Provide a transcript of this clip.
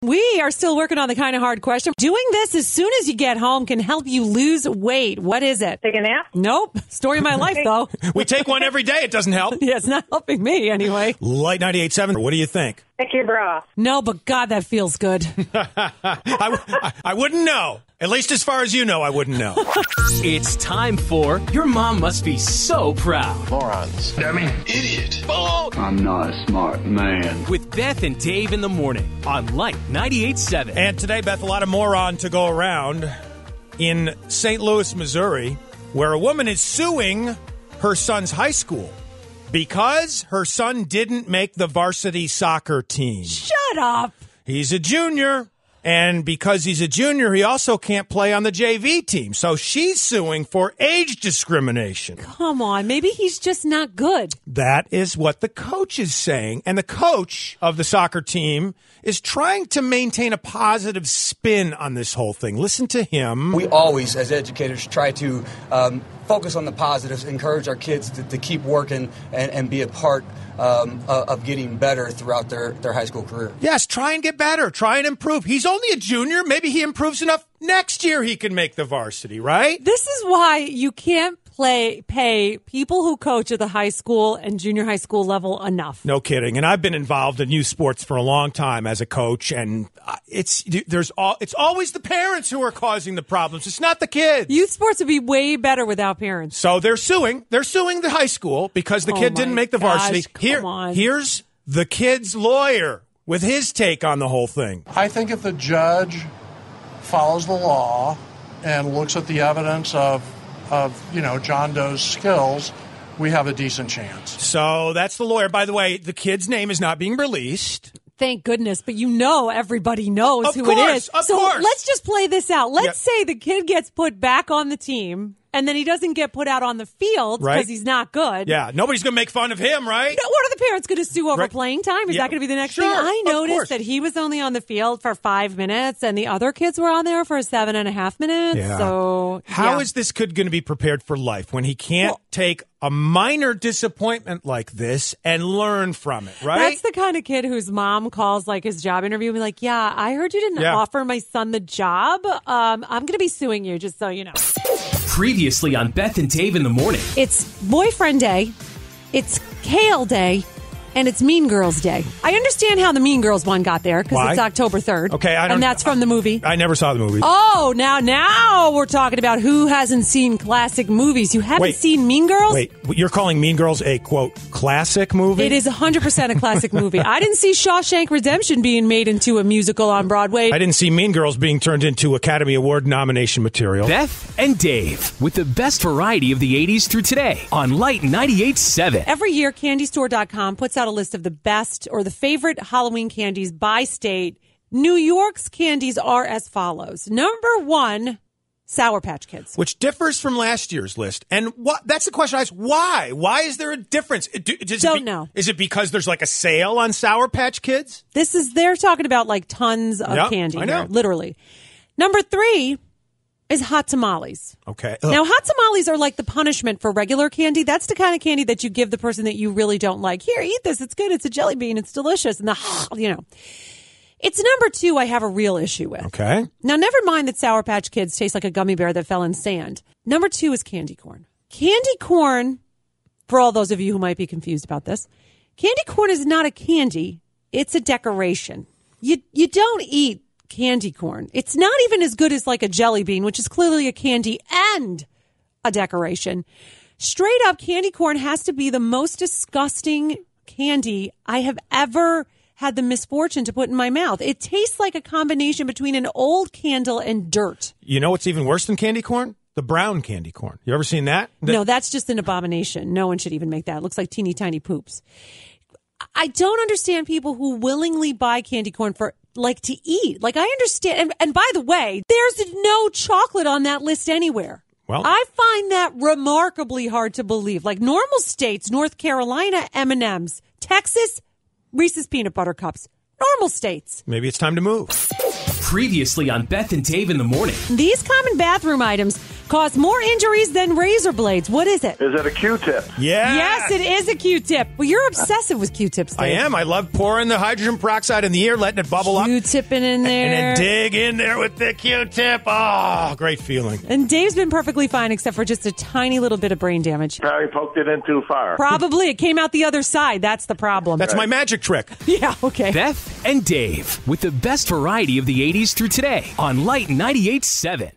We are still working on the kind of hard question. Doing this as soon as you get home can help you lose weight. What is it? Take a nap? Nope. Story of my life, though. We take one every day. It doesn't help. Yeah, it's not helping me anyway. Light 98.7. What do you think? Take your bra off. No, but God, that feels good. I wouldn't know. At least as far as you know, I wouldn't know. It's time for Your Mom Must Be So Proud. Morons. Dummy. Idiot. I'm not a smart man. With Beth and Dave in the morning on Light 98.7. And today, Beth, a lot of moron to go around in St. Louis, Missouri, where a woman is suing her son's high school because her son didn't make the varsity soccer team. Shut up. He's a junior. And because he's a junior, he also can't play on the JV team. So she's suing for age discrimination. Come on. Maybe he's just not good. That is what the coach is saying. And the coach of the soccer team is trying to maintain a positive spin on this whole thing. Listen to him. We always, as educators, try to focus on the positives, encourage our kids to keep working and be a part of getting better throughout their high school career. Yes, try and get better. Try and improve. He's only a junior. Maybe he improves enough. Next year he can make the varsity, right? This is why you can't pay people who coach at the high school and junior high school level enough. No kidding. And I've been involved in youth sports for a long time as a coach, and it's always the parents who are causing the problems. It's not the kids. Youth sports would be way better without parents. So they're suing. They're suing the high school because the kid didn't make the varsity. Here's the kid's lawyer with his take on the whole thing. I think if the judge follows the law and looks at the evidence of John Doe's skills, we have a decent chance. So that's the lawyer. By the way, the kid's name is not being released. Thank goodness, but everybody knows who it is. Of so course. Let's just play this out. Let's say the kid gets put back on the team, and then he doesn't get put out on the field because he's not good. Yeah, nobody's going to make fun of him, right? No, what are the parents going to sue over playing time? Is that going to be the next thing? I noticed that he was only on the field for 5 minutes, and the other kids were on there for 7.5 minutes. Yeah. So how is this kid going to be prepared for life when he can't take a minor disappointment like this and learn from it, right? That's the kind of kid whose mom calls like his job interview and be like, yeah, I heard you didn't offer my son the job. I'm going to be suing you, just so you know. Previously on Beth and Dave in the morning. It's Boyfriend Day, it's Kale Day, and it's Mean Girls Day. I understand how the Mean Girls one got there because it's October 3rd. Okay, and that's from the movie. I never saw the movie. Oh, now we're talking about who hasn't seen classic movies. You haven't seen Mean Girls? Wait, you're calling Mean Girls a, quote, classic movie? It is 100% a classic movie. I didn't see Shawshank Redemption being made into a musical on Broadway. I didn't see Mean Girls being turned into Academy Award nomination material. Beth and Dave with the best variety of the 80s through today on Light 98.7. Every year, CandyStore.com puts out a list of the best or the favorite Halloween candies by state. New York's candies are as follows. Number 1, Sour Patch Kids. Which differs from last year's list. And that's the question I asked. Why? Why is there a difference? Don't know. Is it because there's like a sale on Sour Patch Kids? They're talking about like tons of candy I know. here, literally. Number 3 is hot tamales. Okay. Now, hot tamales are like the punishment for regular candy. That's the kind of candy that you give the person that you really don't like. Here, eat this. It's good. It's a jelly bean. It's delicious. And It's number 2 I have a real issue with. Okay. Now, never mind that Sour Patch Kids taste like a gummy bear that fell in sand. Number 2 is candy corn. Candy corn, for all those of you who might be confused about this, candy corn is not a candy. It's a decoration. You don't eat candy corn. It's not even as good as like a jelly bean, which is clearly a candy and a decoration. Straight up, candy corn has to be the most disgusting candy I have ever had the misfortune to put in my mouth. It tastes like a combination between an old candle and dirt. You know what's even worse than candy corn? The brown candy corn. You ever seen that? No, that's just an abomination. No one should even make that. It looks like teeny tiny poops. I don't understand people who willingly buy candy corn for to eat. Like, I understand. And by the way, there's no chocolate on that list anywhere. Well, I find that remarkably hard to believe. Like normal states, North Carolina, M&Ms, Texas, Reese's Peanut Butter Cups. Normal states. Maybe it's time to move. Previously on Beth and Dave in the morning. These common bathroom items cause more injuries than razor blades. What is it? Is it a Q-tip? Yes, it is a Q-tip. Well, you're obsessive with Q-tips, Dave. I am. I love pouring the hydrogen peroxide in the ear, letting it bubble up. Q-tipping in there. And then dig in there with the Q-tip. Oh, great feeling. And Dave's been perfectly fine except for just a tiny little bit of brain damage. Probably poked it in too far. Probably. It came out the other side. That's the problem. That's my magic trick. Yeah, okay. Beth and Dave with the best variety of the 80s through today on Light 98.7.